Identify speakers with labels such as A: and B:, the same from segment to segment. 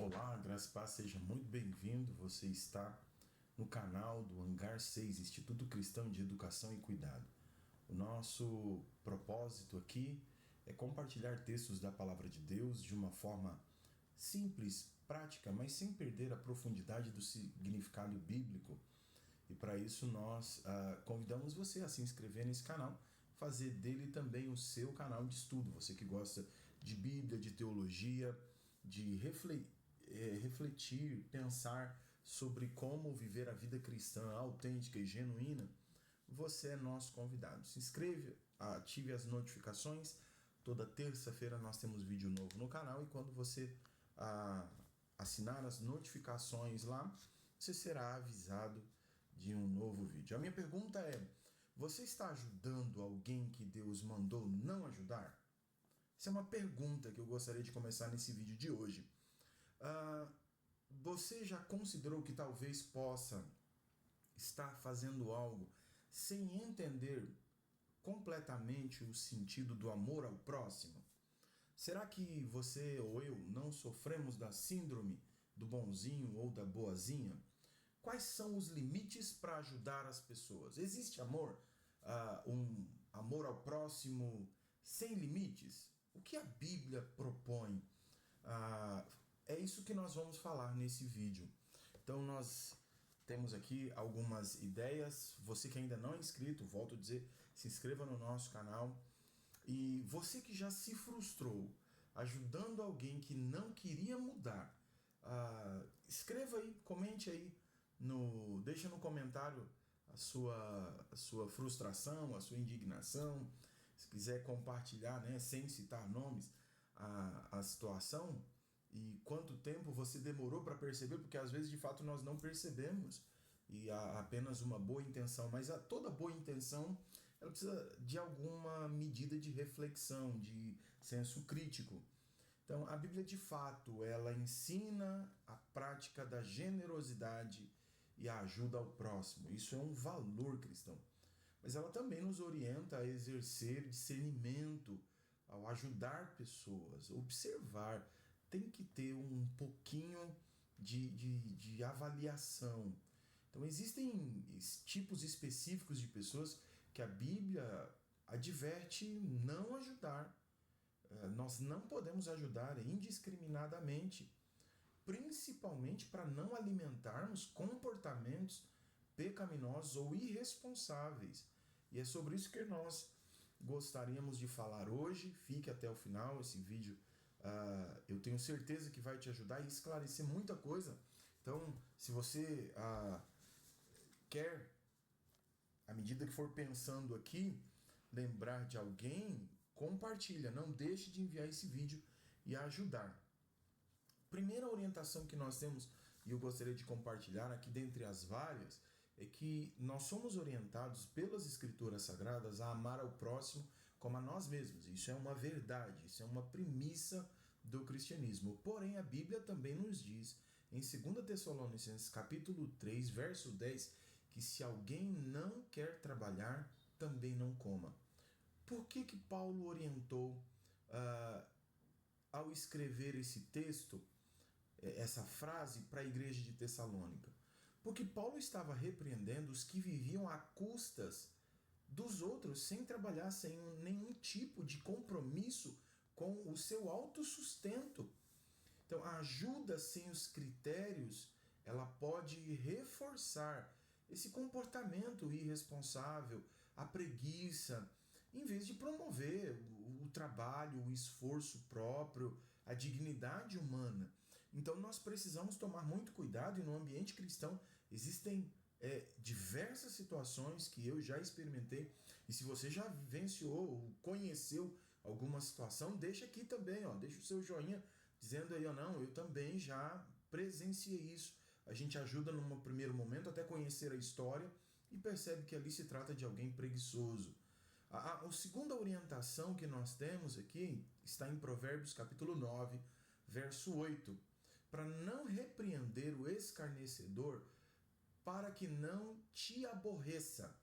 A: Olá, graça e paz, seja muito bem-vindo. Você está no canal do Hangar 6, Instituto Cristão de Educação e Cuidado. O nosso propósito aqui é compartilhar textos da Palavra de Deus de uma forma simples, prática, mas sem perder a profundidade do significado bíblico. E para isso nós convidamos você a se inscrever nesse canal, fazer dele também o seu canal de estudo. Você que gosta de Bíblia, de teologia, de refletir, pensar sobre como viver a vida cristã autêntica e genuína, você é nosso convidado. Se inscreva, ative as notificações. Toda terça-feira nós temos vídeo novo no canal e quando você assinar as notificações lá, você será avisado de um novo vídeo. A minha pergunta é: você está ajudando alguém que Deus mandou não ajudar? Essa é uma pergunta que eu gostaria de começar nesse vídeo de hoje. Você já considerou que talvez possa estar fazendo algo sem entender completamente o sentido do amor ao próximo? Será que você ou eu não sofremos da síndrome do bonzinho ou da boazinha? Quais são os limites para ajudar as pessoas? Existe amor, um amor ao próximo sem limites? O que a Bíblia propõe? É isso que nós vamos falar nesse vídeo. Então nós temos aqui algumas ideias. Você que ainda não é inscrito, volto a dizer, se inscreva no nosso canal. E você que já se frustrou ajudando alguém que não queria mudar, escreva aí, comente aí, deixa no comentário a sua frustração, a sua indignação. Se quiser compartilhar, né, sem citar nomes, a situação e quanto tempo você demorou para perceber, porque às vezes de fato nós não percebemos e há apenas uma boa intenção, mas toda boa intenção ela precisa de alguma medida de reflexão, de senso crítico. Então a Bíblia de fato ela ensina a prática da generosidade e a ajuda ao próximo. Isso é um valor cristão. Mas ela também nos orienta a exercer discernimento ao ajudar pessoas, observar. Tem que ter um pouquinho de avaliação. Então existem tipos específicos de pessoas que a Bíblia adverte não ajudar. Nós não podemos ajudar indiscriminadamente, principalmente para não alimentarmos comportamentos pecaminosos ou irresponsáveis. E é sobre isso que nós gostaríamos de falar hoje. Fique até o final, esse vídeo eu tenho certeza que vai te ajudar e esclarecer muita coisa. Então, se você quer, à medida que for pensando aqui, lembrar de alguém, compartilha, não deixe de enviar esse vídeo e ajudar. Primeira orientação que nós temos, e eu gostaria de compartilhar aqui dentre as várias, é que nós somos orientados pelas Escrituras Sagradas a amar ao próximo como a nós mesmos. Isso é uma verdade, isso é uma premissa do cristianismo. Porém, a Bíblia também nos diz, em 2 Tessalonicenses capítulo 3, verso 10, que se alguém não quer trabalhar, também não coma. Por que Paulo orientou, ao escrever esse texto, essa frase para a igreja de Tessalônica? Porque Paulo estava repreendendo os que viviam a custas dos outros, sem trabalhar, sem nenhum tipo de compromisso com o seu autossustento. Então, a ajuda sem os critérios, ela pode reforçar esse comportamento irresponsável, a preguiça, em vez de promover o trabalho, o esforço próprio, a dignidade humana. Então nós precisamos tomar muito cuidado, e no ambiente cristão existem diversas situações que eu já experimentei, e se você já vivenciou ou conheceu alguma situação, deixa aqui também, deixa o seu joinha dizendo aí, não, eu também já presenciei isso. A gente ajuda num primeiro momento até conhecer a história e percebe que ali se trata de alguém preguiçoso. A segunda orientação que nós temos aqui está em Provérbios capítulo 9, verso 8. Para não repreender o escarnecedor, para que não te aborreça.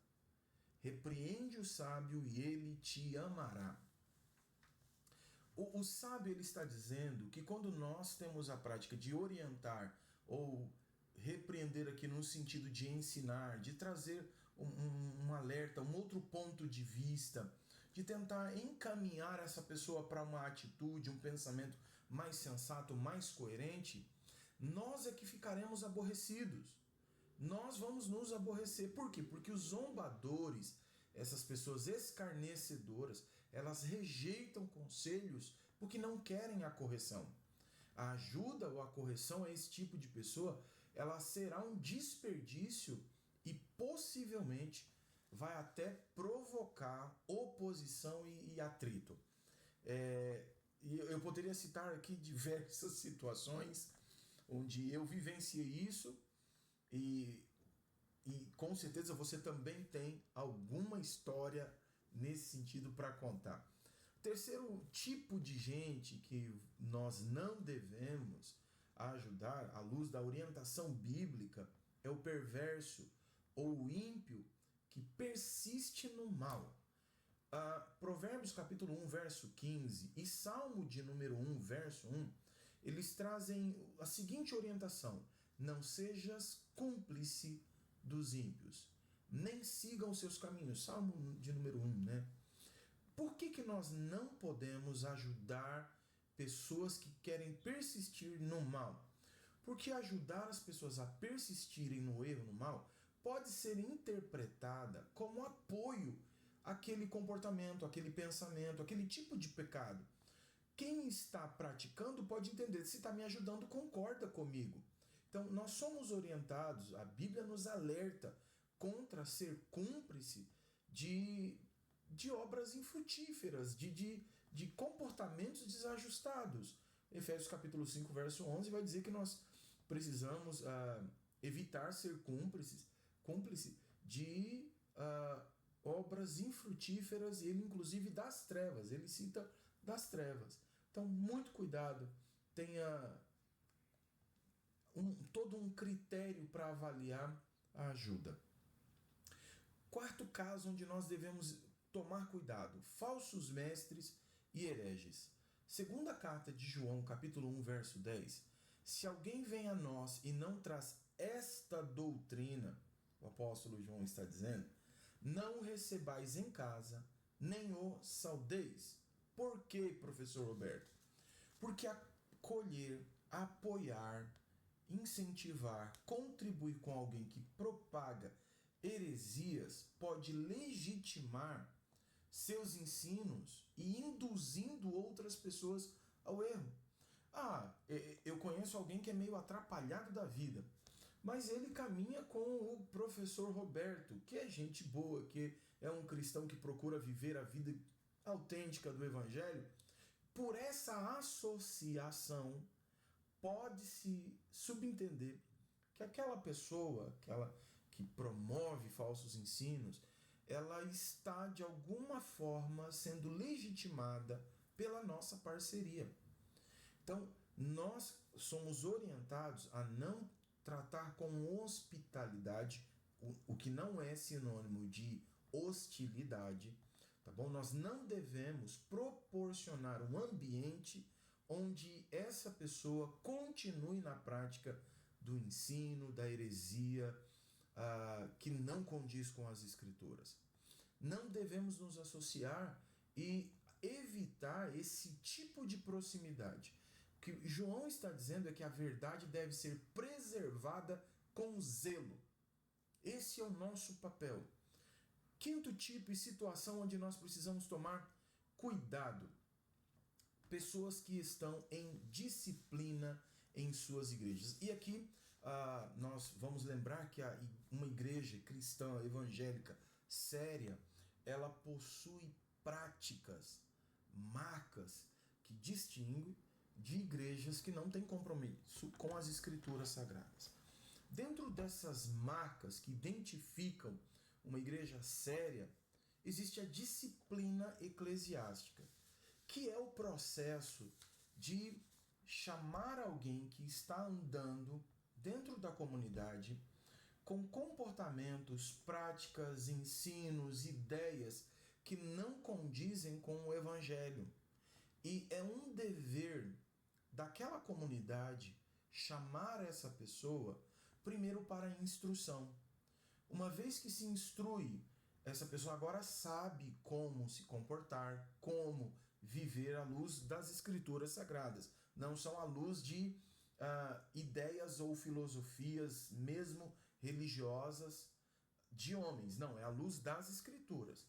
A: Repreende o sábio e ele te amará. O sábio ele está dizendo que quando nós temos a prática de orientar ou repreender aqui no sentido de ensinar, de trazer um alerta, um outro ponto de vista, de tentar encaminhar essa pessoa para uma atitude, um pensamento mais sensato, mais coerente, nós é que ficaremos aborrecidos. Nós vamos nos aborrecer. Por quê? Porque os zombadores, essas pessoas escarnecedoras, elas rejeitam conselhos porque não querem a correção. A ajuda ou a correção a esse tipo de pessoa, ela será um desperdício e possivelmente vai até provocar oposição e atrito. E eu poderia citar aqui diversas situações onde eu vivenciei isso e com certeza você também tem alguma história nesse sentido para contar. O terceiro tipo de gente que nós não devemos ajudar à luz da orientação bíblica é o perverso ou o ímpio que persiste no mal. Provérbios capítulo 1, verso 15 e Salmo de número 1, verso 1, eles trazem a seguinte orientação: não sejas cúmplice dos ímpios, nem sigam seus caminhos. Salmo de número 1, né? Por que nós não podemos ajudar pessoas que querem persistir no mal? Porque ajudar as pessoas a persistirem no erro, no mal, pode ser interpretada como apoio àquele comportamento, àquele pensamento, àquele tipo de pecado. Quem está praticando pode entender, se está me ajudando, concorda comigo. Então, nós somos orientados, a Bíblia nos alerta contra ser cúmplice de obras infrutíferas, de comportamentos desajustados. Efésios capítulo 5, verso 11 vai dizer que nós precisamos evitar ser cúmplice de obras infrutíferas, e ele inclusive das trevas, ele cita das trevas. Então, muito cuidado, tenha todo um critério para avaliar a ajuda. Quarto caso onde nós devemos tomar cuidado: falsos mestres e hereges. Segunda carta de João, capítulo 1, verso 10. Se alguém vem a nós e não traz esta doutrina, o apóstolo João está dizendo, não o recebais em casa, nem o saudeis. Por quê, professor Roberto? Porque acolher, apoiar, incentivar, contribuir com alguém que propaga heresias pode legitimar seus ensinos e induzindo outras pessoas ao erro. Eu conheço alguém que é meio atrapalhado da vida, mas ele caminha com o professor Roberto, que é gente boa, que é um cristão que procura viver a vida autêntica do Evangelho. Por essa associação, pode-se subentender que aquela pessoa, aquela que promove falsos ensinos, ela está de alguma forma sendo legitimada pela nossa parceria. Então, nós somos orientados a não tratar com hospitalidade, o que não é sinônimo de hostilidade, tá bom? Nós não devemos proporcionar um ambiente onde essa pessoa continue na prática do ensino, da heresia, que não condiz com as Escrituras. Não devemos nos associar e evitar esse tipo de proximidade. O que João está dizendo é que a verdade deve ser preservada com zelo. Esse é o nosso papel. Quinto tipo e situação onde nós precisamos tomar cuidado: pessoas que estão em disciplina em suas igrejas. E aqui nós vamos lembrar que uma igreja cristã evangélica séria, ela possui práticas, marcas que distinguem de igrejas que não têm compromisso com as Escrituras Sagradas. Dentro dessas marcas que identificam uma igreja séria, existe a disciplina eclesiástica, que é o processo de chamar alguém que está andando dentro da comunidade com comportamentos, práticas, ensinos, ideias que não condizem com o Evangelho. E é um dever daquela comunidade chamar essa pessoa primeiro para a instrução. Uma vez que se instrui, essa pessoa agora sabe como se comportar, como viver à luz das escrituras sagradas. Não são à luz de ideias ou filosofias, mesmo religiosas, de homens. Não, é à luz das escrituras.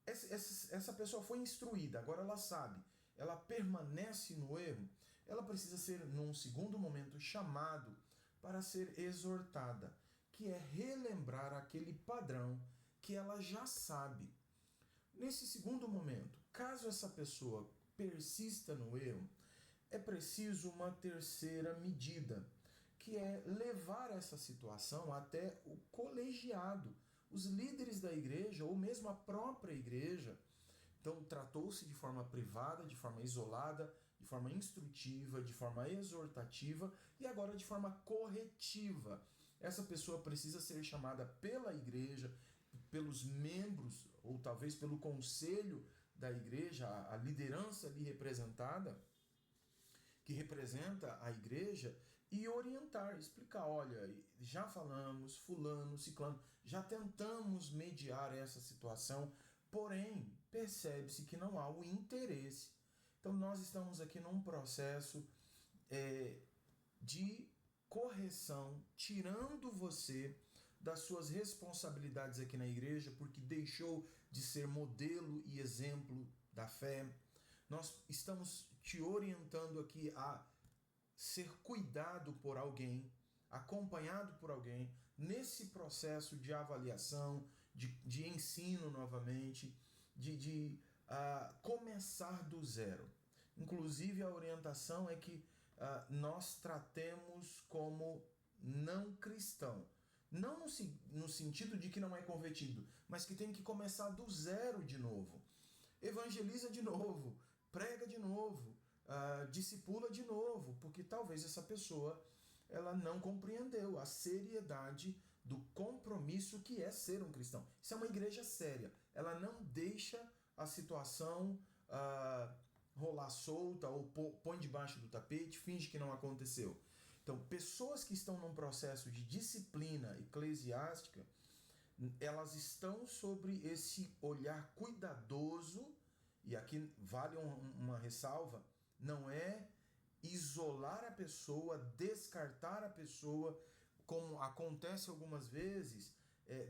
A: Essa pessoa foi instruída, agora ela sabe, ela permanece no erro, ela precisa ser, num segundo momento, chamado para ser exortada, que é relembrar aquele padrão que ela já sabe. Nesse segundo momento, caso essa pessoa persista no erro, é preciso uma terceira medida, que é levar essa situação até o colegiado, os líderes da igreja ou mesmo a própria igreja. Então, tratou-se de forma privada, de forma isolada, de forma instrutiva, de forma exortativa e agora de forma corretiva. Essa pessoa precisa ser chamada pela igreja, pelos membros ou talvez pelo conselho da igreja, a liderança ali representada, que representa a igreja, e orientar, explicar, olha, já falamos, fulano, ciclano, já tentamos mediar essa situação, porém, percebe-se que não há o interesse. Então, nós estamos aqui num processo de correção, tirando você das suas responsabilidades aqui na igreja, porque deixou de ser modelo e exemplo da fé. Nós estamos te orientando aqui a ser cuidado por alguém, acompanhado por alguém, nesse processo de avaliação, de ensino novamente, de começar do zero. Inclusive, a orientação é que nós tratemos como não cristão. Não no sentido de que não é convertido, mas que tem que começar do zero de novo. Evangeliza de novo, prega de novo, discipula de novo, porque talvez essa pessoa ela não compreendeu a seriedade do compromisso que é ser um cristão. Isso é uma igreja séria. Ela não deixa a situação rolar solta ou põe debaixo do tapete, finge que não aconteceu. Então, pessoas que estão num processo de disciplina eclesiástica, elas estão sobre esse olhar cuidadoso, e aqui vale uma ressalva, não é isolar a pessoa, descartar a pessoa, como acontece algumas vezes,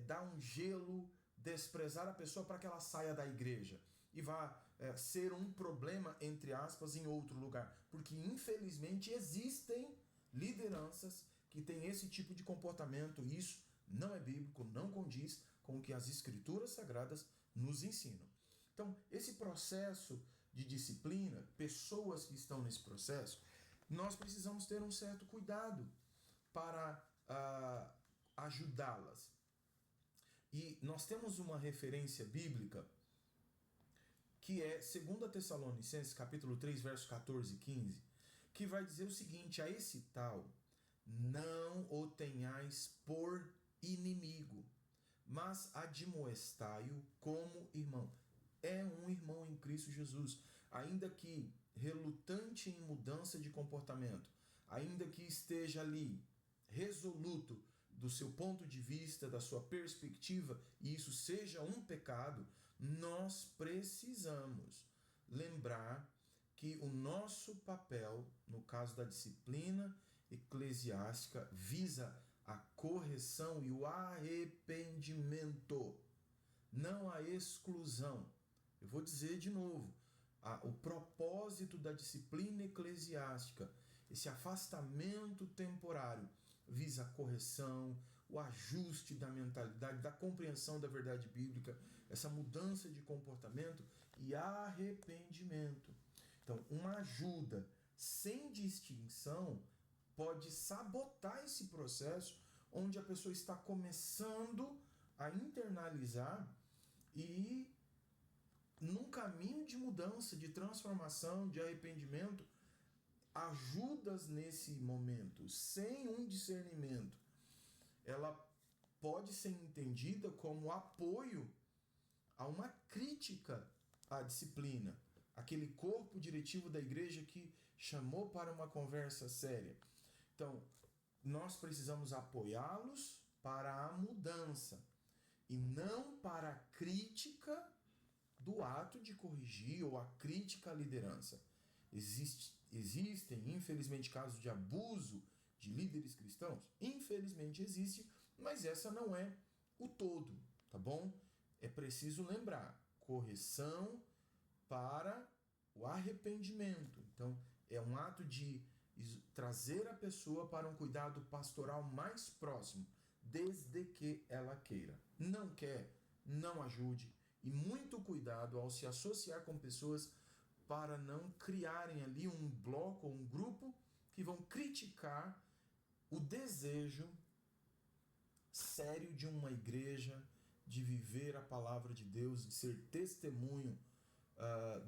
A: dar um gelo, desprezar a pessoa para que ela saia da igreja e vá ser um problema, entre aspas, em outro lugar. Porque, infelizmente, existem lideranças que têm esse tipo de comportamento, e isso não é bíblico, não condiz com o que as escrituras sagradas nos ensinam. Então, esse processo de disciplina, pessoas que estão nesse processo, nós precisamos ter um certo cuidado para ajudá-las. E nós temos uma referência bíblica que é 2 Tessalonicenses, capítulo 3, versos 14 e 15, que vai dizer o seguinte: a esse tal, não o tenhais por inimigo, mas admoestai-o como irmão. É um irmão em Cristo Jesus, ainda que relutante em mudança de comportamento, ainda que esteja ali resoluto do seu ponto de vista, da sua perspectiva, e isso seja um pecado, nós precisamos lembrar que o nosso papel, no caso da disciplina eclesiástica, visa a correção e o arrependimento, não a exclusão. Eu vou dizer de novo, o propósito da disciplina eclesiástica, esse afastamento temporário, visa a correção, o ajuste da mentalidade, da compreensão da verdade bíblica, essa mudança de comportamento e arrependimento. Então, uma ajuda sem distinção pode sabotar esse processo onde a pessoa está começando a internalizar e num caminho de mudança, de transformação, de arrependimento, ajudas nesse momento, sem um discernimento, ela pode ser entendida como apoio a uma crítica à disciplina, aquele corpo diretivo da igreja que chamou para uma conversa séria. Então, nós precisamos apoiá-los para a mudança e não para a crítica do ato de corrigir ou a crítica à liderança. Existem, infelizmente, casos de abuso de líderes cristãos? Infelizmente existe, mas essa não é o todo, tá bom? É preciso lembrar, correção para o arrependimento. Então, é um ato de trazer a pessoa para um cuidado pastoral mais próximo, desde que ela queira. Não quer, não ajude. E muito cuidado ao se associar com pessoas para não criarem ali um bloco ou um grupo que vão criticar o desejo sério de uma igreja de viver a palavra de Deus, de ser testemunho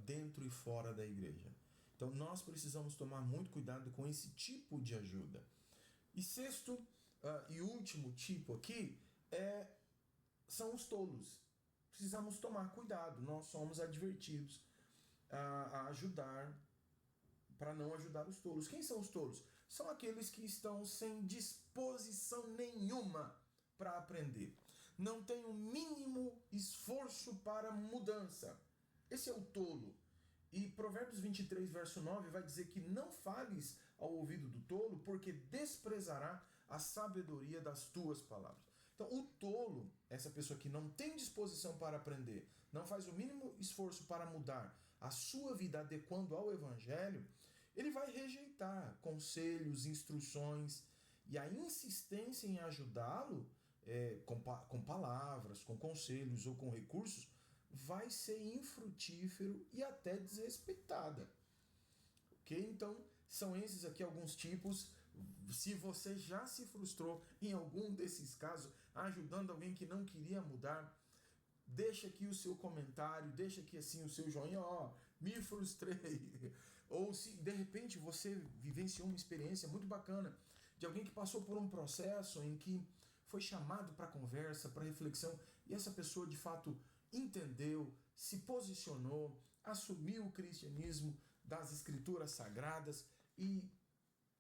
A: dentro e fora da igreja. Então nós precisamos tomar muito cuidado com esse tipo de ajuda. E sexto e último tipo aqui são os tolos. Precisamos tomar cuidado, nós somos advertidos a ajudar, para não ajudar os tolos. Quem são os tolos? São aqueles que estão sem disposição nenhuma para aprender. Não tem o mínimo esforço para mudança. Esse é o tolo. E Provérbios 23, verso 9, vai dizer que não fales ao ouvido do tolo, porque desprezará a sabedoria das tuas palavras. Então, o tolo, essa pessoa que não tem disposição para aprender, não faz o mínimo esforço para mudar a sua vida adequando ao Evangelho, ele vai rejeitar conselhos, instruções, e a insistência em ajudá-lo com palavras, com conselhos ou com recursos vai ser infrutífero e até desrespeitada. Ok? Então, são esses aqui alguns tipos. Se você já se frustrou em algum desses casos, ajudando alguém que não queria mudar, deixa aqui o seu comentário, deixa aqui assim o seu joinha, me frustrei. Ou se de repente você vivenciou uma experiência muito bacana de alguém que passou por um processo em que foi chamado para conversa, para reflexão, e essa pessoa de fato entendeu, se posicionou, assumiu o cristianismo das escrituras sagradas e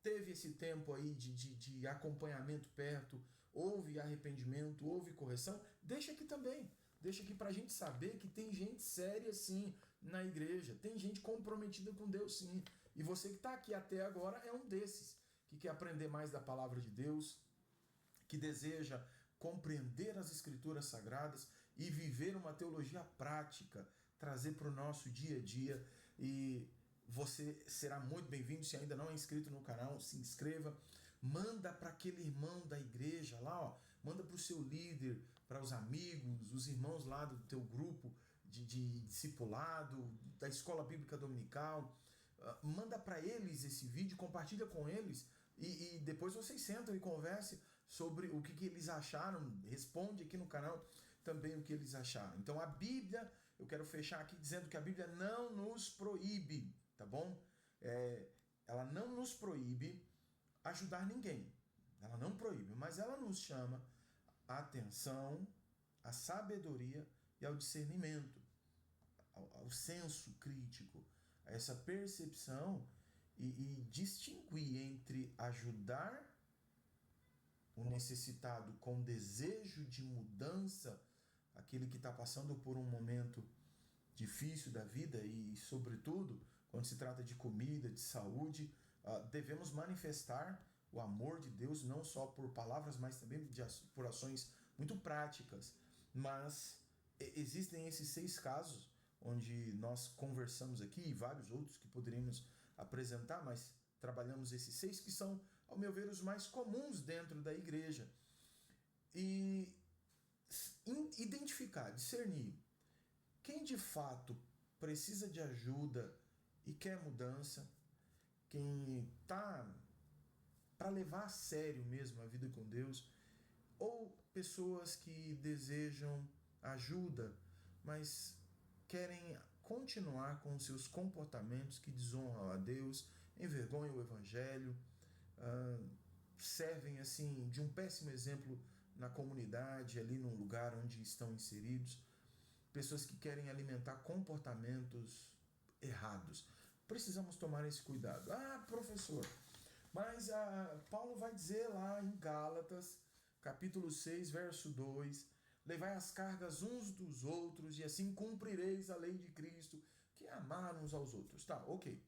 A: teve esse tempo aí de acompanhamento perto, houve arrependimento, houve correção, deixa aqui também. Deixa aqui pra gente saber que tem gente séria sim na igreja, tem gente comprometida com Deus sim. E você que está aqui até agora é um desses, que quer aprender mais da palavra de Deus, que deseja compreender as escrituras sagradas e viver uma teologia prática, trazer para o nosso dia a dia. E você será muito bem-vindo. Se ainda não é inscrito no canal, se inscreva. Manda para aquele irmão da igreja lá, manda para o seu líder, para os amigos, os irmãos lá do teu grupo de discipulado, da escola bíblica dominical. Manda para eles esse vídeo, compartilha com eles e depois vocês sentam e conversem sobre o que eles acharam. Responde aqui no canal também o que eles acharam. Então a Bíblia, eu quero fechar aqui dizendo que a Bíblia não nos proíbe, tá bom? Ela não nos proíbe ajudar ninguém. Ela não proíbe, mas ela nos chama a atenção, à sabedoria e ao discernimento, ao senso crítico, a essa percepção e distinguir entre ajudar o necessitado com desejo de mudança, aquele que está passando por um momento difícil da vida e, sobretudo, quando se trata de comida, de saúde, devemos manifestar o amor de Deus não só por palavras, mas também por ações muito práticas. Mas existem esses 6 casos onde nós conversamos aqui e vários outros que poderíamos apresentar, mas trabalhamos esses 6 que são, ao meu ver, os mais comuns dentro da igreja. E identificar, discernir quem de fato precisa de ajuda e quer mudança, quem está para levar a sério mesmo a vida com Deus, ou pessoas que desejam ajuda, mas querem continuar com seus comportamentos que desonram a Deus, envergonham o Evangelho, servem assim de um péssimo exemplo na comunidade, ali no lugar onde estão inseridos, pessoas que querem alimentar comportamentos errados. Precisamos tomar esse cuidado. Ah, professor, mas Paulo vai dizer lá em Gálatas, capítulo 6, verso 2, levai as cargas uns dos outros e assim cumprireis a lei de Cristo, que é amar uns aos outros. Tá, ok.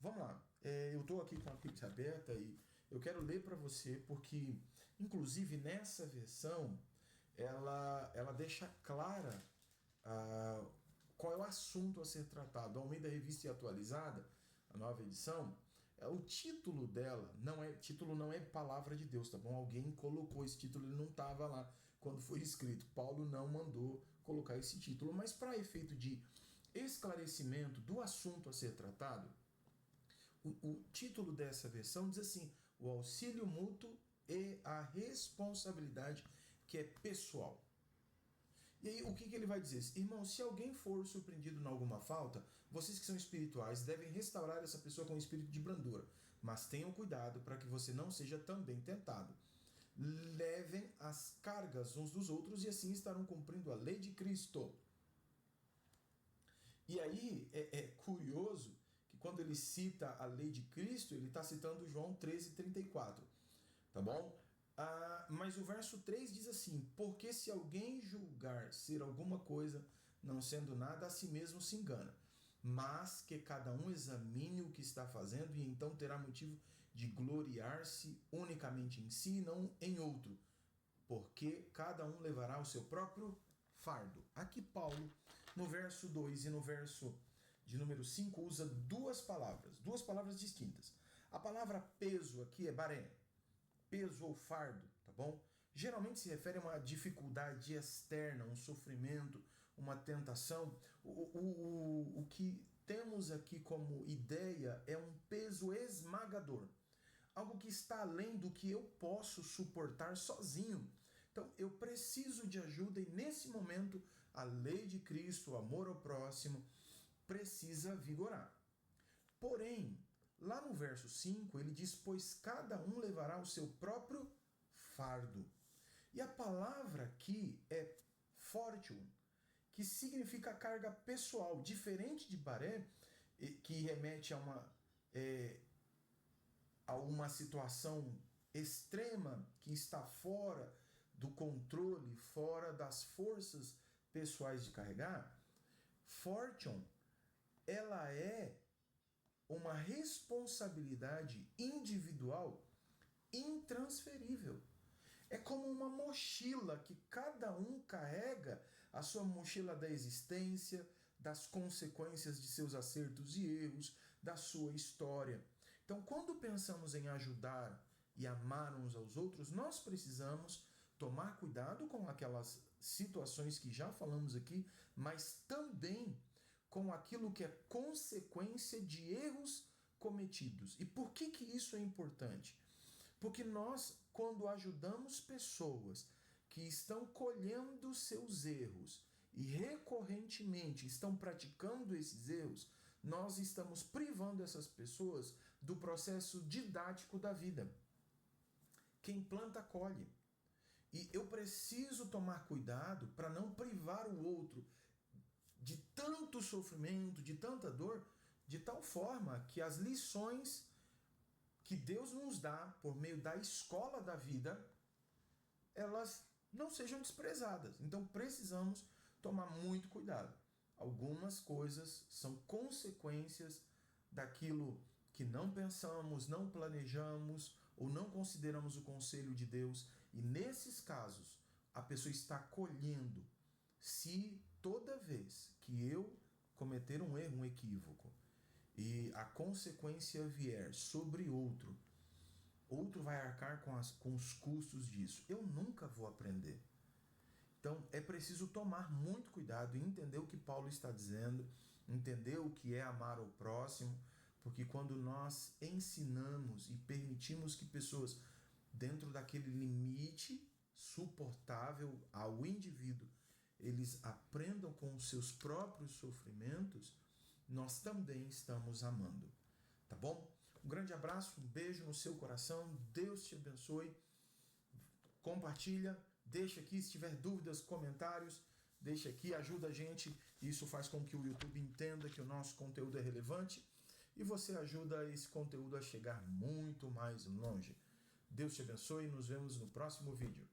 A: Vamos lá. Eu estou aqui com a Bíblia aberta e eu quero ler para você porque, inclusive, nessa versão, ela deixa clara qual é o assunto a ser tratado. A Almeida Revista e Atualizada, a nova edição, o título dela título não é palavra de Deus, tá bom? Alguém colocou esse título, ele não estava lá quando foi escrito. Paulo não mandou colocar esse título, mas para efeito de esclarecimento do assunto a ser tratado, o título dessa versão diz assim: o auxílio mútuo e a responsabilidade que é pessoal. E aí, o que ele vai dizer? Irmão, se alguém for surpreendido em alguma falta, vocês que são espirituais devem restaurar essa pessoa com um espírito de brandura. Mas tenham cuidado para que você não seja também tentado. Levem as cargas uns dos outros e assim estarão cumprindo a lei de Cristo. E aí, é curioso que quando ele cita a lei de Cristo, ele está citando João 13:34. Tá bom? Mas o verso 3 diz assim: porque se alguém julgar ser alguma coisa, não sendo nada, a si mesmo se engana. Mas que cada um examine o que está fazendo e então terá motivo de gloriar-se unicamente em si e não em outro. Porque cada um levará o seu próprio fardo. Aqui Paulo, no verso 2 e no verso de número 5, usa duas palavras distintas. A palavra peso aqui é baré. Peso ou fardo, tá bom? Geralmente se refere a uma dificuldade externa, um sofrimento, uma tentação. O que temos aqui como ideia é um peso esmagador. Algo que está além do que eu posso suportar sozinho. Então eu preciso de ajuda e nesse momento a lei de Cristo, o amor ao próximo, precisa vigorar. Porém, lá no verso 5, ele diz: pois cada um levará o seu próprio fardo. E a palavra aqui é fortune, que significa carga pessoal, diferente de baré, que remete a uma situação extrema que está fora do controle, fora das forças pessoais de carregar. Fortune, ela é uma responsabilidade individual intransferível. É como uma mochila que cada um carrega, a sua mochila da existência, das consequências de seus acertos e erros, da sua história. Então, quando pensamos em ajudar e amar uns aos outros, nós precisamos tomar cuidado com aquelas situações que já falamos aqui, mas também com aquilo que é consequência de erros cometidos. E por que isso é importante? Porque nós, quando ajudamos pessoas que estão colhendo seus erros e recorrentemente estão praticando esses erros, nós estamos privando essas pessoas do processo didático da vida. Quem planta, colhe. E eu preciso tomar cuidado para não privar o outro de tanto sofrimento, de tanta dor, de tal forma que as lições que Deus nos dá por meio da escola da vida, elas não sejam desprezadas. Então precisamos tomar muito cuidado. Algumas coisas são consequências daquilo que não pensamos, não planejamos ou não consideramos o conselho de Deus. E nesses casos, a pessoa está colhendo. Se toda vez que eu cometer um erro, um equívoco, e a consequência vier sobre outro vai arcar com os custos disso, eu nunca vou aprender. Então é preciso tomar muito cuidado e entender o que Paulo está dizendo, entender o que é amar o próximo, porque quando nós ensinamos e permitimos que pessoas, dentro daquele limite suportável ao indivíduo, eles aprendam com os seus próprios sofrimentos, nós também estamos amando. Tá bom? Um grande abraço, um beijo no seu coração, Deus te abençoe. Compartilha, deixa aqui, se tiver dúvidas, comentários, deixa aqui, ajuda a gente Isso faz com que o YouTube entenda que o nosso conteúdo é relevante e você ajuda esse conteúdo a chegar muito mais longe. Deus te abençoe e nos vemos no próximo vídeo.